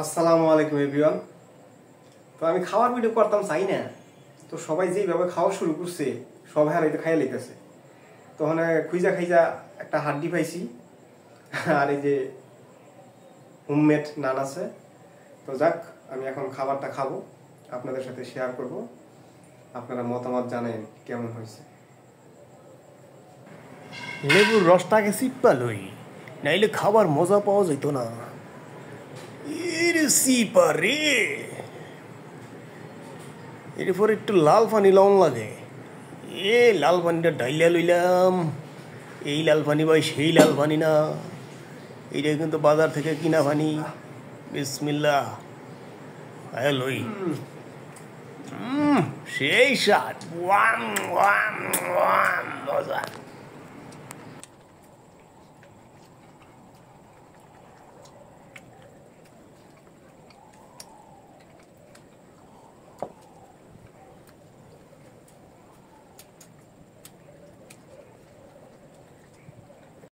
আসসালামু আলাইকুম এভরিওয়ান। তো আমি খাওয়ার ভিডিও করতাম চাই না, তো সবাই যেভাবে খাওয়া শুরু করছে সবাই আর এটা খাইয়া লইতেছে। তখন খুঁজা খাইজা একটা হাড্ডি পাইছি, আর এই যে হোমমেড নান আছে। তো যাক, আমি এখন খাবারটা খাবো, আপনাদের সাথে শেয়ার করব, আপনারা মতামত জানেন কেমন হয়েছে। লেবুর রসটাকে সিপ্পা লই, নাইলে খাবার মজা পাওয়া যেত না। সিপা রে, এরপর একটু লাল পানি লন লাগে। লাল পানিটা ডাইলা লইলাম। এই লাল পানি ভাই সেই লাল পানি না, এইটা কিন্তু বাজার থেকে কিনা পানি। বিসমিল্লাহ, আয় লই। সেই স্বাদ, ওয়াম ওয়াম ওয়াম, মজা।